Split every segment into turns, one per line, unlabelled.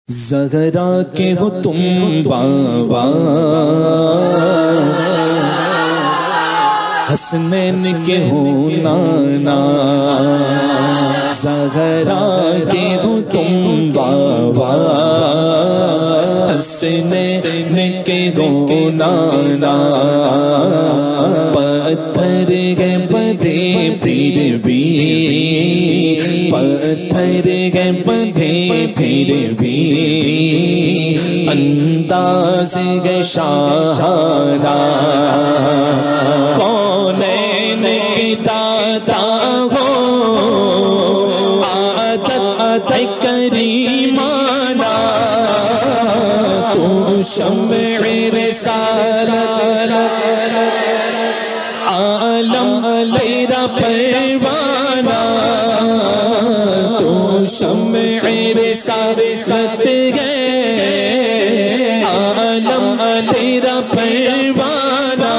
ज़हरा के हो तुम बाबा, हसनैन के हो नाना। ज़हरा के हो तुम बाबा, हसनैन के हो नाना। पत्थर के बंधे फिर भी, पत्थर के बंधे फिर भी, अंदाज़ है शाहाना। कौनैन के दाता हो, आदत करीमाना। तू शम्ए रिसालत, आलम तेरा परवाना। तू शम्ए रिसालत है, आलम तेरा परवाना।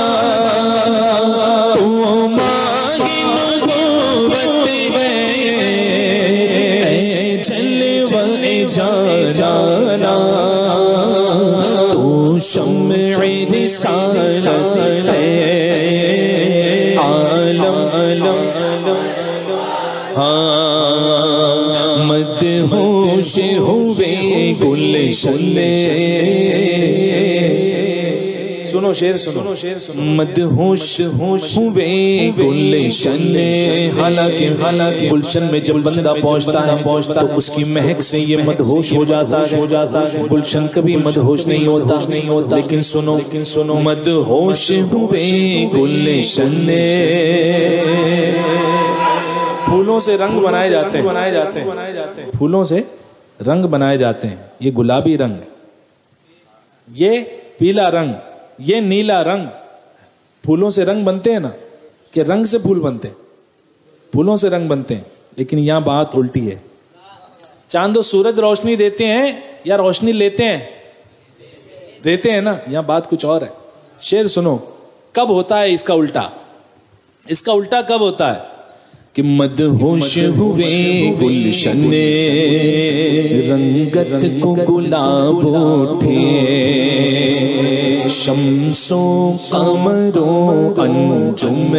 तू मांगी नबूवत है, जलवा जाना। तू शम्ए रिसालत है, आलम मदहोश हुए गुलशन। सुनो शेर सुनो, मदहोश हुए गुलशन। हालांकि गुलशन में जब बंदा पहुंचता है तो उसकी महक से ये मदहोश हो जाता है। गुलशन कभी मदहोश नहीं होता। लेकिन सुनो, मदहोश हुए गुलशन। फूलों से रंग बनाए जाते हैं, फूलों से रंग बनाए जाते हैं। ये गुलाबी रंग, ये पीला रंग, ये नीला रंग। फूलों से रंग बनते हैं ना, कि रंग से फूल बनते हैं, फूलों से रंग बनते हैं। लेकिन यहाँ बात उल्टी है। चांद और सूरज रोशनी देते हैं या रोशनी लेते हैं? देते हैं ना। यहाँ बात कुछ और है। शेर सुनो, कब होता है इसका उल्टा? इसका उल्टा कब होता है कि मदहोश हुए गुलशन, रंगत को गुलाब उठे। शम्सो कमरो अंजुम,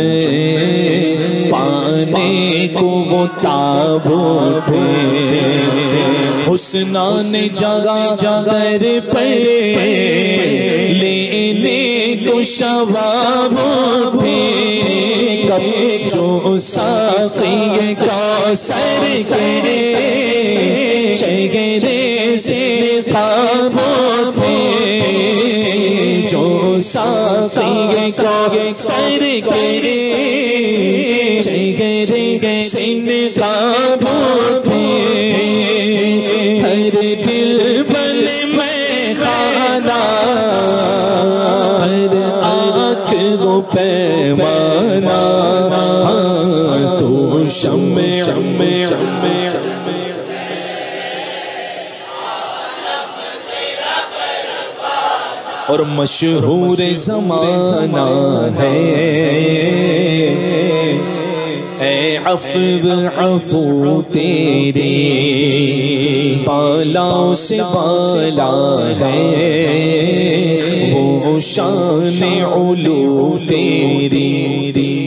पाने को वो ताब उठे। हुस्नान जगह दर पे लेने को शबाब उठे। कब जो साक़ी कौसर करे, चेहरे से ख्वाब उठे। जो साक़ी कौसर करे, चेहरे से ख्वाब उठे। हर दिल बन में खाना, हर आँख को पैमाना। तो शम्मे और मशहूर ज़माना है। अफ़ू तेरे बालाओं से बाला है। वो शान उलू तेरी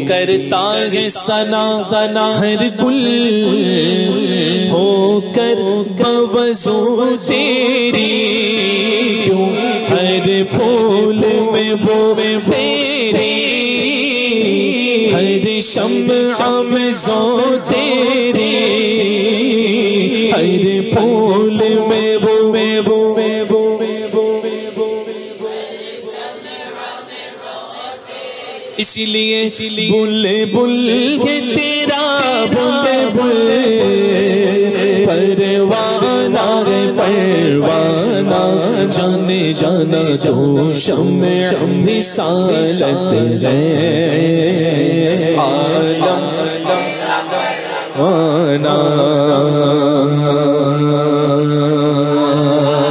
करता है सना हर गुल होकर बवज़ू तेरी। क्यों हर फूल में वो तेरी, हर शम्अ में ज़ो तेरी। हर फूल में वो इसीलिए बुलबुल के तेरा बुलबुल परवाना है परवाना। जाने जाना तो शम्मे रिसालत है, आलम आना।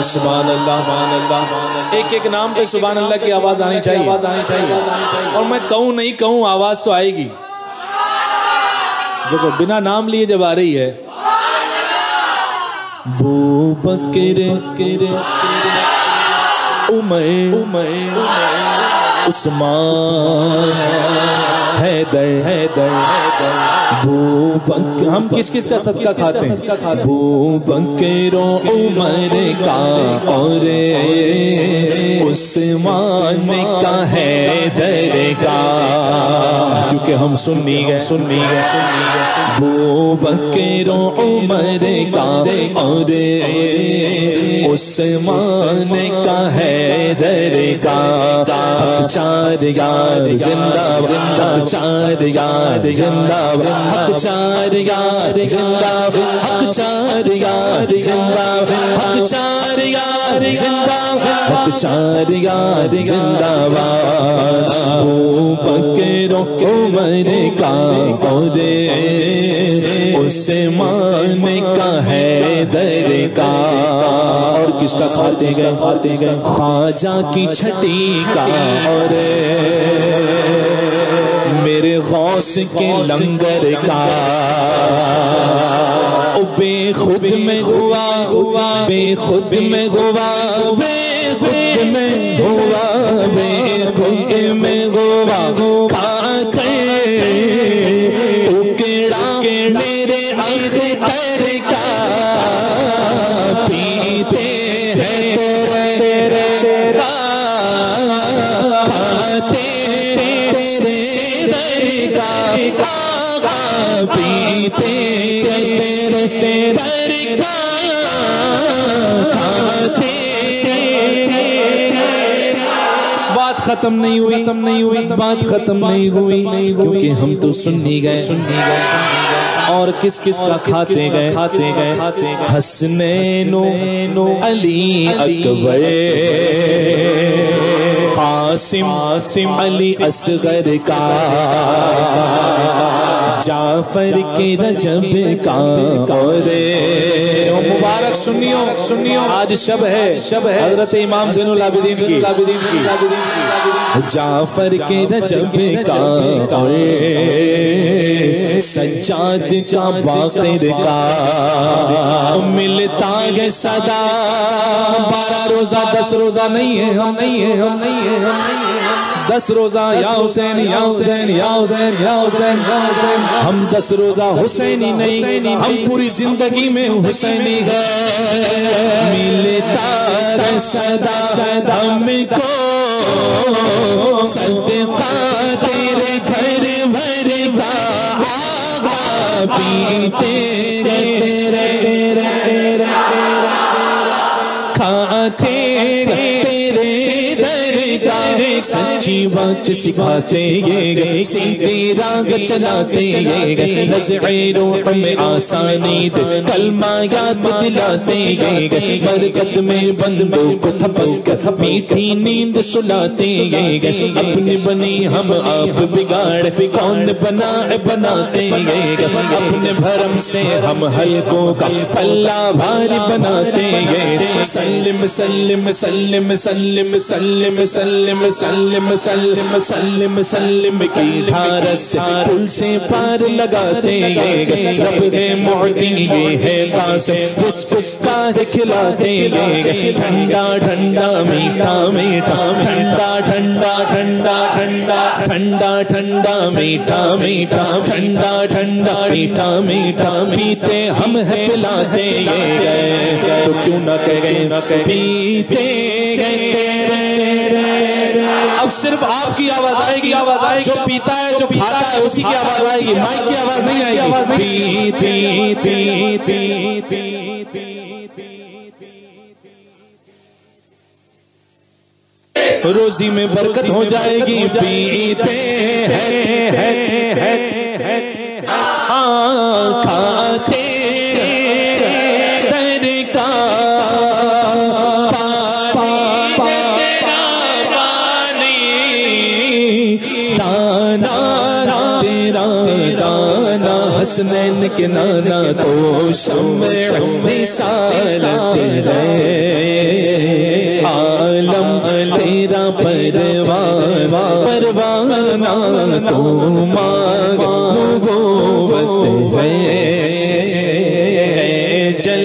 सुभान अल्लाह, एक एक नाम पे सुभान अल्लाह की आवाज आनी चाहिए। और मैं कहूँ नहीं कहूँ, आवाज तो आएगी। जो बिना नाम लिए जब आ रही है बू बकर उमर उस्मान हैदर बू बकर। हम किस किस का सदका खाते हैं? बू बकर उमर का और उस्मान का हैदर का, क्योंकि हम सुन्नी गए। बू बकर उमर का और उस्मान का हैदर का। हक चार यार जिंदाबाद, हक चार यार जिंदाबाद, हक चार यार जिंदाबाद, हक चार यार जिंदाबाद, हक चार यार जिंदाबाद, हक चार यार जिंदाबाद। बू बकर उमर का और उस्मान का हैदर का। और किसका खाते गए? ख्वाजा की छठी का और मेरे गौस के लंगर का। बेखुद में हुआ, बेखुद में हुआ, बेखुद में हुआ, बेखुद में हुआ, खाकर टुकड़ा मेरे अख्तर का। पीते हैं तेरे खाते तेरे दर का, पीते तेरे दर का खाते। बात खत्म नहीं हुई, बात खत्म नहीं हुई, क्योंकि हम तो सुन्नी गए। और किस किस का खाते गए? हसनैनो अली अकबर, कासिम अली असगर का, जाफर के रजब का। और मुबारक सुन्नियों, आज शब है हजरत इमाम ज़ैनुल आबिदीन की। जाफर के रजब का और सज्जाद का बाक़िर का मिलता है सदा। 12 रोजा 10 रोजा नहीं है, हम नहीं है 10 रोजा या हुसैन या हुसैन या हुसैन या हुसैन। हम 10 रोजा हुसैनी नहीं, हम पूरी जिंदगी में हुसैनी है। मिलता है सदा हमको सदका तेरे घर भर का। पीते तेरे खाते तेरे दर का। सच्ची बात सिखाते ये सीधे राग चलाते ये। नज़्रे रूह में आसानी से कलमा याद दिलाते ये। बरकत में बंदों को थपक मीठी नींद सुलाते ये। अपने बनी हम आप बिगाड़ कौन बनाते ये। अपने भरम से हम हल्कों का पल्ला भारी बनाते ये। सल्लिम सल्लिम सल्लिम सल्लिम सल्लिम सल्लिम सल्लिम सल्लिम सल्लिम सल्लिम की ढारस से पुल से पार लगाते ये। रब के मोहती ये है कासिम किसका खिलाते ये। ठंडा ठंडा मीठा मीठा, ठंडा ठंडा ठंडा ठंडा ठंडा ठंडा मीठा मीठा, ठंडा ठंडा मीठा मीठा। पीते हम है पिलाते ये, तो क्यों न कहें पीते गए। अब सिर्फ आपकी आवाज आएगी, जो पीता है जो खाता है उसी की आवाज आएगी, माइक की आवाज नहीं आएगी। रोजी में बरकत हो जाएगी। पीते हैं खाते हसनैन के नाना तो शम्मे रिसालत है। आलम तेरा परवाना तो मांग नबूवत है। जल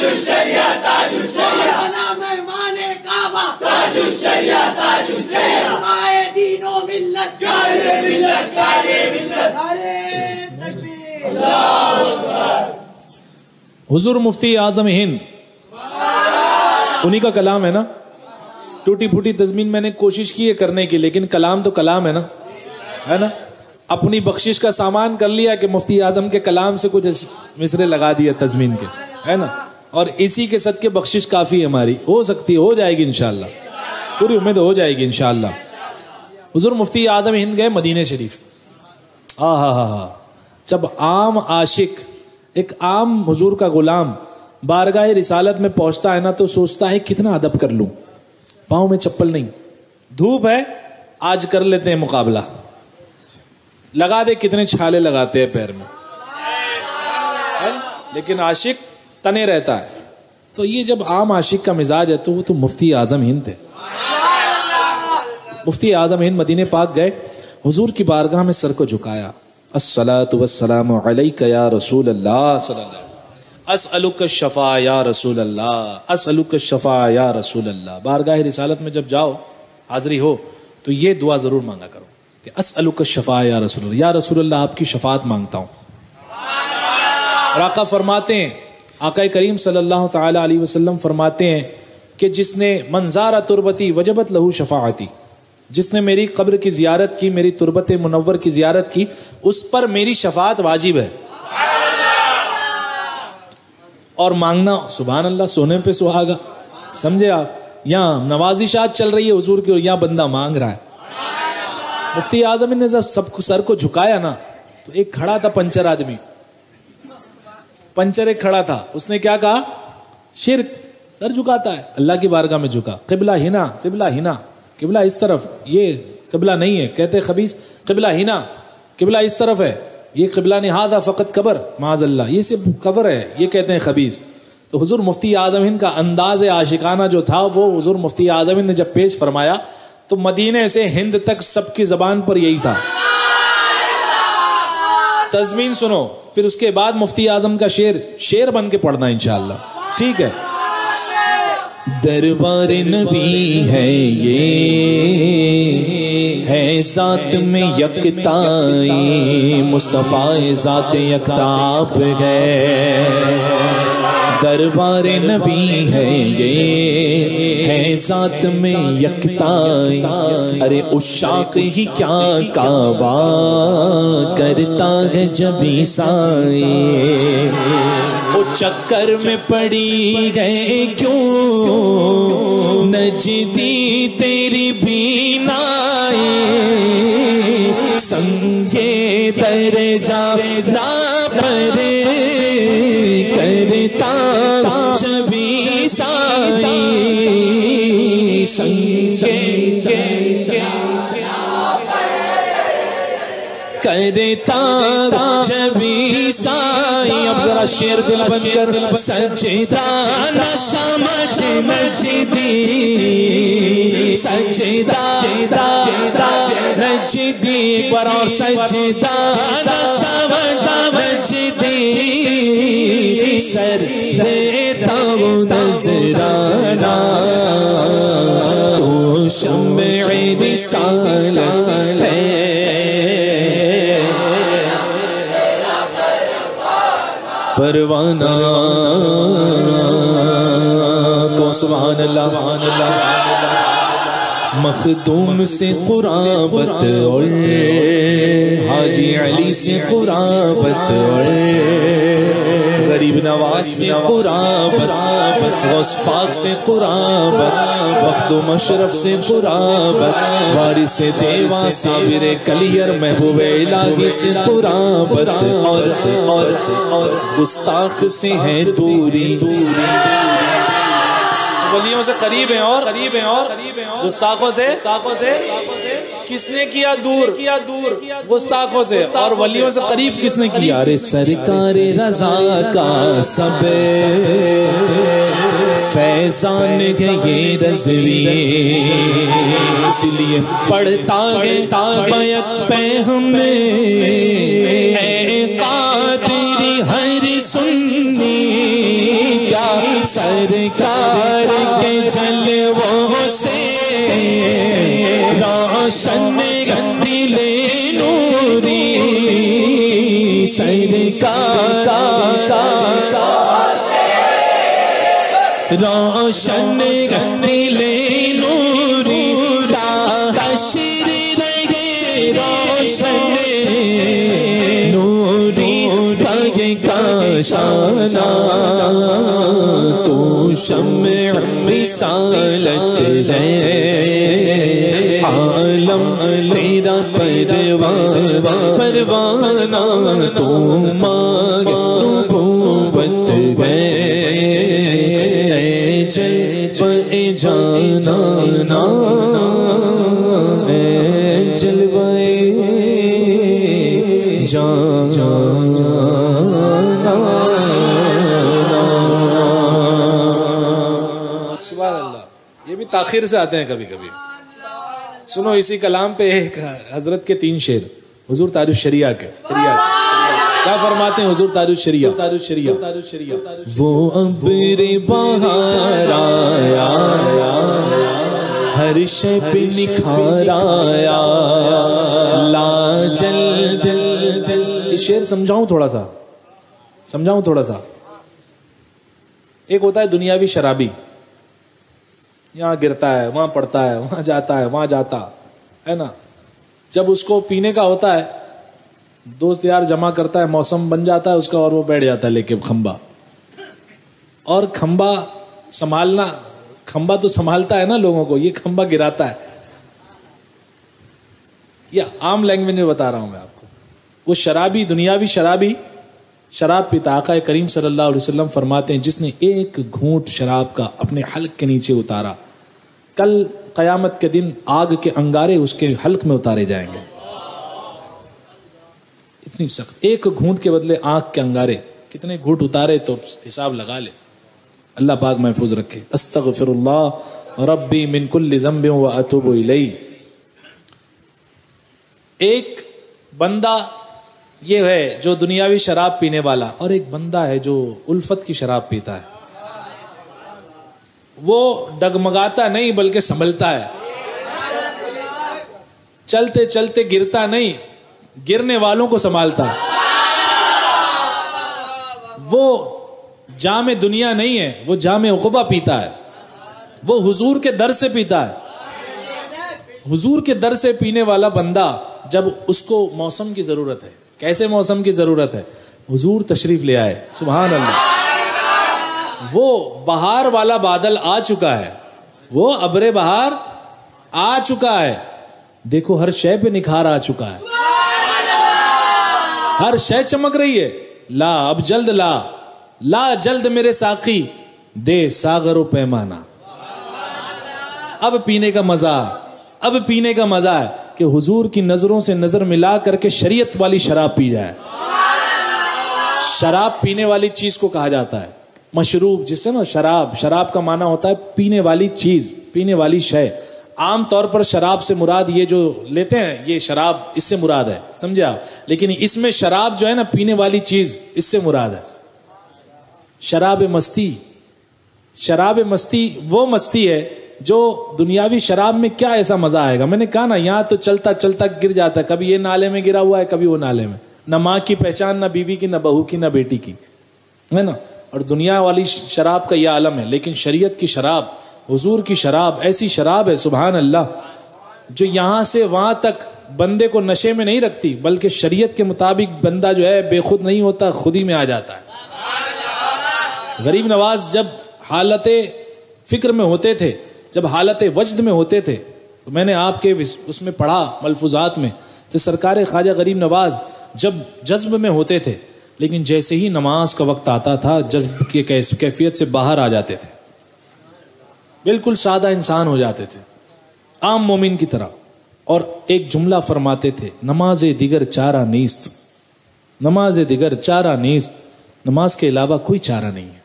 ताजुश्शरिया ताजुश्शरिया बना मेहमाने काबा ताजुश्शरिया ताजुश्शरिया आए दीनो मिल्लत कायदे मिल्लत अरे तकबीर अल्लाहु अकबर।
हुजूर मुफ्ती आजम हिंद, उन्हीं का कलाम है ना। टूटी फूटी तज़मीन मैंने कोशिश की है करने की, लेकिन कलाम तो कलाम है ना, है ना। अपनी बख्शिश का सामान कर लिया कि मुफ्ती आजम के कलाम से कुछ मिसरे लगा दिए तज़मीन के, है ना। और इसी के सदके बख्शिश काफ़ी है हमारी, हो सकती है, हो जाएगी इंशाअल्लाह, पूरी उम्मीद हो जाएगी इंशाअल्लाह। हुजूर मुफ्ती आजम हिंद गए मदीने शरीफ। हा। जब आम आशिक, एक आम हुजूर का गुलाम बारगाह रिसालत में पहुंचता है ना, तो सोचता है कितना अदब कर लूं, पाँव में चप्पल नहीं, धूप है, आज कर लेते हैं मुकाबला, लगा दे, कितने छाले लगाते हैं पैर में, है? लेकिन आशिक तने रहता है। तो ये जब आम आशिक का मिजाज है, तो वो तो मुफ्ती आजम हिंद थे। मुफ्ती आजम हिंद मदीने पाक गए, हुजूर की बारगाह में सर को झुकाया, अस्सलातु वस्सलामु अलैका या रसूल अल्लाह सल्लल्लाहु अस्अलुका शफा या रसूल अल्लाह अस्अलुका शफा या रसूल अल्लाह। बारगाह रिसालत में जब जाओ, हाज़री हो, तो ये दुआ ज़रूर मांगा करो कि अस्अलुका शफा या रसूल अल्लाह, या रसूल अल्लाह आपकी शफात मांगता हूँ। और आका फरमाते हैं, आका करीम सल्लल्लाहु तआला अलैहि वसल्लम फरमाते हैं कि जिसने मंजारा तुरबती वजबत लहू शफाअती, जिसने मेरी कब्र की ज़ियारत की, मेरी तुरबत मुनव्वर की ज़ियारत की, उस पर मेरी शफात वाजिब है। और मांगना, सुभान अल्लाह, सोने पे सुहागा, समझे आप। यहाँ नवाजिशात चल रही है हुजूर की, और यहाँ बंदा मांग रहा है। मुफ्ती आजम ने जब सबको सर को झुकाया ना, तो एक खड़ा था पंचर आदमी, पंचर एक खड़ा था, उसने क्या कहा, शिर्क, सर झुकाता है, अल्लाह की बारगाह में झुका, किबला हिना, किबला हिना, किबला इस तरफ, ये किबला नहीं है, कहते खबीस, किबला हिना, किबला इस तरफ है, ये किबला नहीं, हादा फ़कत कबर, माज़अल्लाह, ये सिर्फ कबर है, ये कहते हैं खबीस। तो हुजूर मुफ्ती आजम हिंद का अंदाज़ आशिकाना जो था, वो हुजूर मुफ्ती आजम हिंद ने जब पेश फरमाया, तो मदीने से हिंद तक सबकी ज़बान पर यही था। तज़मीन सुनो, फिर उसके बाद मुफ्ती आजम का शेर बन के पढ़ना इंशाअल्लाह, ठीक है। दरबार नबी है ये, है ज़ात में यकताई, मुस्तफ़ा ज़ात यकताब है। दरबार नबी है ये, है ज़ात में यकताई, अरे उशाक ही क्या काबा करता है जबी साई। वो चक्कर में पड़ी गए क्यों नजदी तेरी बीनाई, संगे दरजा ना पर करता जबी साई, संगे करता जबी साई। अब जरा शेर दिल बनकर, सजदा न समझ नजदी, सजदा नजदी, एक बार और, सजदा न समझ नजदी, सर देता हूँ नजराना, तो शम्मे रिसालत है। परवाना को सुभान अल्लाह, मखदूम से कुराबत और हाजी अली से कुराबत और गरीब नवाज से कुराबत, गौस पाक से कुराबत, मखदूम अशरफ से कुराबत, वारिस देवा साबिर कलियर महबूब इलाही से कुराबत, और गुस्ताख से है दूरी, वलियों से करीब हैं और गुस्ताखों से किसने किया दूर, गुस्ताखों से, और वलियों से करीब किसने किया। अरे सरकार रजा का सब फैजान है ये रज़वी, इसलिए पढ़ता है बैत पे हमें ए कादरी हर सुन्नी, क्या सरकार के जलवों से रोशन दिले नूरी, सरकार रोशन दिले नूरी, हश्र रहे रोशन नूरी, भाग्य का शाना तू शम्मे रिसालत है, आलम तेरा परवाना तू नबूवत है, चल पे जाना ना जलवाए जाना। सुभान अल्लाह। ये भी ताखिर से आते हैं कभी कभी। सुनो इसी कलाम पे एक हजरत के 3 शेर हुजूर तारिफ शरिया के। क्या फरमाते हैं हुजूर तारिफ शरिया? वो अब्र बहार आया, हर शय पे निखार आया, ला जल जल जल। शेर समझाऊं थोड़ा सा? एक होता है दुनियावी शराबी, यहाँ गिरता है, वहाँ पड़ता है, वहाँ जाता है, वहाँ जाता है ना। जब उसको पीने का होता है, दोस्त यार जमा करता है, मौसम बन जाता है उसका और वो बैठ जाता है लेके खंबा। और खंबा तो संभालता है ना लोगों को, ये खंबा गिराता है। या आम लैंग्वेज में बता रहा हूं मैं आपको। वो शराबी, दुनियावी शराबी शराब पीता, आका करीम सल्लल्लाहु अलैहि वसल्लम फरमाते हैं जिसने एक घूंट शराब का अपने हल्क के नीचे उतारा, कल कयामत के दिन आग के अंगारे उसके हल्क में उतारे जाएंगे। इतनी सख्त, एक घूंट के बदले आग के अंगारे। कितने घूंट उतारे तो हिसाब लगा ले। अल्लाह पाक महफूज रखे। अस्तगफिरुल्लाह रब्बी मिन कुल्लि ज़ंबिन व अतूबु इलैहि। एक बंदा ये है जो दुनियावी शराब पीने वाला, और एक बंदा है जो उल्फत की शराब पीता है। वो डगमगाता नहीं बल्कि संभलता है, चलते चलते गिरता नहीं, गिरने वालों को संभालता है। वो जामे दुनिया नहीं है, वो जामे उक़बा पीता है। वो हुजूर के दर से पीता है। हुजूर के दर से पीने वाला बंदा, जब उसको मौसम की जरूरत है, कैसे मौसम की जरूरत है, हुजूर तशरीफ ले आए, सुभान अल्लाह। वो बहार वाला बादल आ चुका है, वो अब्रे बहार आ चुका है। देखो हर शय पे निखार आ चुका है, हर शय चमक रही है। ला अब जल्द ला जल्द मेरे साकी, दे सागरो पैमाना। अब पीने का मजा है कि हुजूर की नजरों से नजर मिला करके शरीयत वाली शराब पी जाए। शराब पीने वाली चीज को कहा जाता है मशरूब, जिससे ना शराब का माना होता है पीने वाली चीज, पीने वाली शय। आम तौर पर शराब से मुराद ये जो लेते हैं, ये शराब इससे मुराद है, समझे आप। लेकिन इसमें शराब जो है ना, पीने वाली चीज, इससे मुराद है शराब मस्ती। वो मस्ती है जो दुनियावी शराब में क्या ऐसा मजा आएगा। मैंने कहा ना, यहाँ तो चलता चलता गिर जाता है, कभी ये नाले में गिरा हुआ है, कभी वो नाले में। न माँ की पहचान, न बीवी की, न बहू की, न बेटी की, है ना। और दुनिया वाली शराब का यह आलम है। लेकिन शरीयत की शराब, हुजूर की शराब ऐसी शराब है, सुभान अल्लाह, जो यहाँ से वहाँ तक बंदे को नशे में नहीं रखती, बल्कि शरीयत के मुताबिक बंदा जो है बेखुद नहीं होता, खुद ही में आ जाता है। गरीब नवाज जब हालत फिक्र में होते थे, जब हालत वजद में होते थे, तो मैंने आपके उसमें पढ़ा मलफूजात में, तो सरकार ख्वाजा गरीब नवाज जब जज्ब में होते थे, लेकिन जैसे ही नमाज का वक्त आता था, जज्ब की कैफियत से बाहर आ जाते थे, बिल्कुल सादा इंसान हो जाते थे, आम मोमिन की तरह। और एक जुमला फरमाते थे, नमाज दिगर चारा नीस्त, नमाज दिगर चारा नीस्त, नमाज के अलावा कोई चारा नहीं है।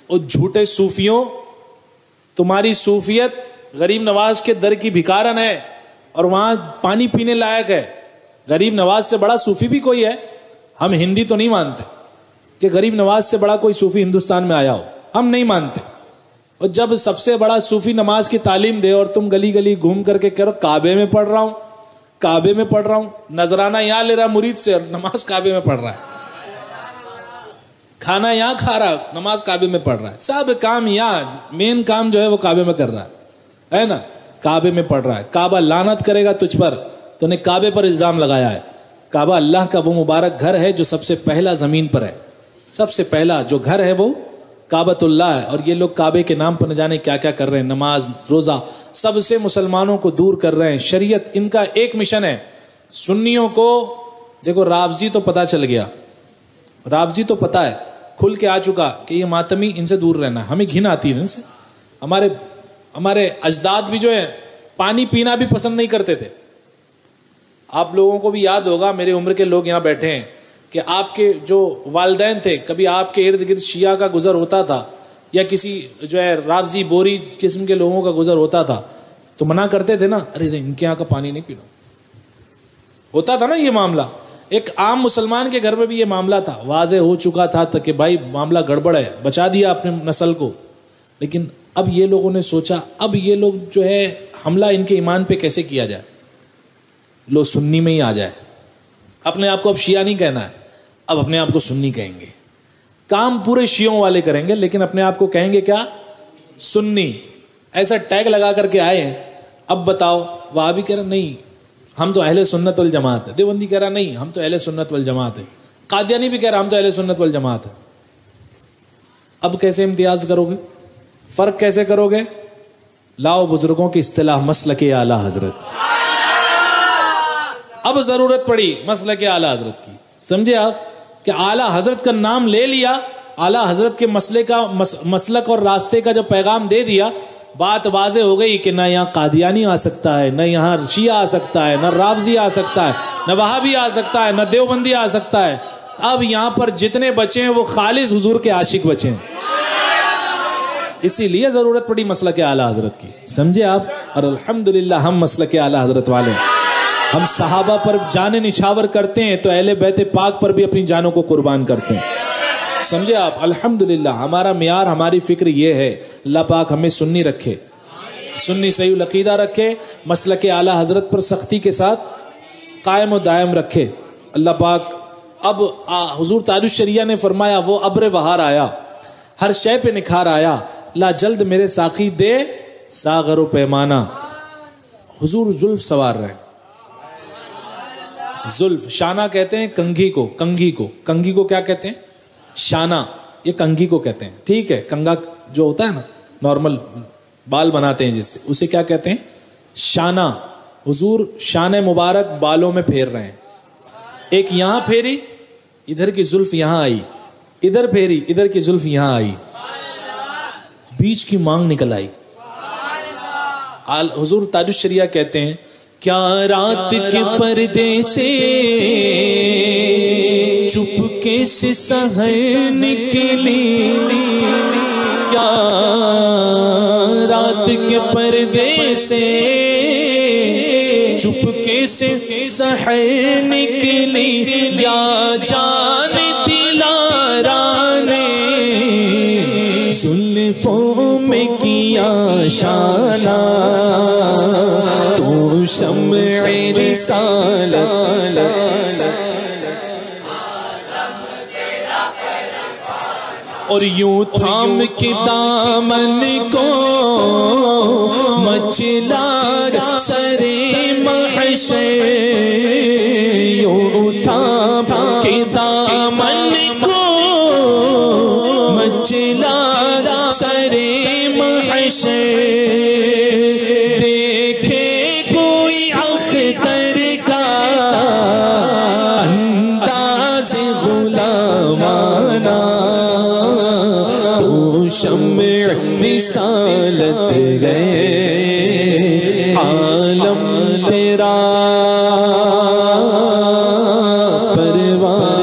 और झूठे सूफियों, तुम्हारी सूफियत गरीब नवाज के दर की भिखारन है और वहां पानी पीने लायक है। गरीब नवाज से बड़ा सूफी भी कोई है? हम हिंदी तो नहीं मानते, कि गरीब नवाज से बड़ा कोई सूफी हिंदुस्तान में आया हो, हम नहीं मानते। और जब सबसे बड़ा सूफी नमाज की तालीम दे और तुम गली गली घूम करके कह रहे हो काबे में पढ़ रहा हूं, काबे में पढ़ रहा हूं, नजराना यहां ले रहा मुरीद से और नमाज काबे में पढ़ रहा है, खाना यहां खा रहा है, नमाज काबे में पढ़ रहा है, सब काम यहां, मेन काम जो है वो काबे में कर रहा है ना, काबे में पढ़ रहा है। काबा लानत करेगा तुझ पर, तूने काबे पर इल्जाम लगाया है। काबा अल्लाह का वो मुबारक घर है जो सबसे पहला जमीन पर है, सबसे पहला जो घर है वो काबतुल्लाह है। और ये लोग काबे के नाम पर न जाने क्या क्या कर रहे हैं, नमाज रोजा सबसे मुसलमानों को दूर कर रहे हैं। शरीयत इनका एक मिशन है। सुन्नियों को देखो, रावजी तो पता चल गया, रावजी तो पता है, खुल के आ चुका कि ये मातमी, इनसे दूर रहना। हमें घिन आती है इनसे। हमारे अजदाद भी जो है पानी पीना भी पसंद नहीं करते थे। आप लोगों को भी याद होगा, मेरे उम्र के लोग यहाँ बैठे हैं, कि आपके जो वालिदैन थे, कभी आपके इर्द गिर्द शिया का गुजर होता था या किसी जो है रावजी बोरी किस्म के लोगों का गुजर होता था तो मना करते थे ना, अरे नहीं इनके यहाँ का पानी नहीं पीना। होता था ना ये मामला। एक आम मुसलमान के घर में भी ये मामला था, वाज़े हो चुका था कि भाई मामला गड़बड़ है, बचा दिया अपने नस्ल को। लेकिन अब ये लोगों ने सोचा, अब ये लोग जो है हमला इनके ईमान पे कैसे किया जाए, लो सुन्नी में ही आ जाए। अपने आप को अब शिया नहीं कहना है, अब अपने आप को सुन्नी कहेंगे। काम पूरे शियों वाले करेंगे लेकिन अपने आप को कहेंगे क्या, सुन्नी। ऐसा टैग लगा करके आए हैं। अब बताओ, वहाबी कह रहा नहीं हम तो अहले सुन्नत वल जमात है, देवबंदी कह रहा नहीं हम तो अहले सुन्नत वल जमात है, कादियानी भी कह रहा हम तो अहले सुन्नत वल जमात है। अब कैसे इम्तियाज करोगे, फर्क कैसे करोगे? लाओ बुजुर्गों की इस्तिलाह मसलके आला हजरत। अब जरूरत पड़ी मसलके आला हजरत की। समझे आप कि आला हजरत का नाम ले लिया, आला हजरत के मसले का मसलक और रास्ते का जो पैगाम दे दिया, बात वाजे हो गई कि ना यहाँ कादियानी आ सकता है, ना यहाँ शिया आ सकता है, ना रावजी आ सकता है, ना वहाबी आ सकता है, ना देवबंदी आ सकता है। अब यहाँ पर जितने बचे हैं वो खालिस हुजूर के आशिक बचे हैं। इसीलिए जरूरत पड़ी मसलके आला हजरत की। समझे आप? और अल्हम्दुलिल्लाह हम मसलके आला हजरत वाले हैं। हम सहाबा पर जाने निछावर करते हैं तो अहले बैत पाक पर भी अपनी जानों को कुर्बान करते हैं। समझे आप? अल्हम्दुलिल्लाह हमारा मियार, हमारी फिक्र ये है, अल्लाह पाक हमें सुन्नी रखे, सुन्नी सही अकीदा रखे, मसलके आला हजरत पर सख्ती के साथ कायम व दायम रखे। अल्लाह पाक अब हुजूर ताजुश शरिया ने फरमाया, वो अब्र बहार आया, हर शय पे निखार आया, ला जल्द मेरे साकी दे सागर पैमाना। हुजूर जुल्फ सवार रहे, जुल्फ, शाना कहते हैं कंघी को, कंघी को, कंघी को क्या कहते हैं? शाना। ये कंघी को कहते हैं, ठीक है। कंघा जो होता है ना, नॉर्मल बाल बनाते हैं जिससे, उसे क्या कहते हैं? शाना। हुजूर शान मुबारक बालों में फेर रहे हैं। एक यहां फेरी, इधर की जुल्फ यहां आई, इधर फेरी, इधर की जुल्फ यहां आई, बीच की मांग निकल आई। हुजूर ताजुश शरिया कहते हैं, क्या रात के पर्दे से चुपके से सहर निकली, क्या रात के पर्दे से चुपके से सहर निकली, या जान दिलारा ने जुल्फों में किया शाना, तू शम्ए रिसालत। और यूं थाम के दामन को मचला सरे महशर, यूं थाम के दामन को मचला सरे महशर, देखे कोई अख्तर का अंदाज़ गुलामाना, तो शम्ए रिसालत गए आलम तेरा परवाना।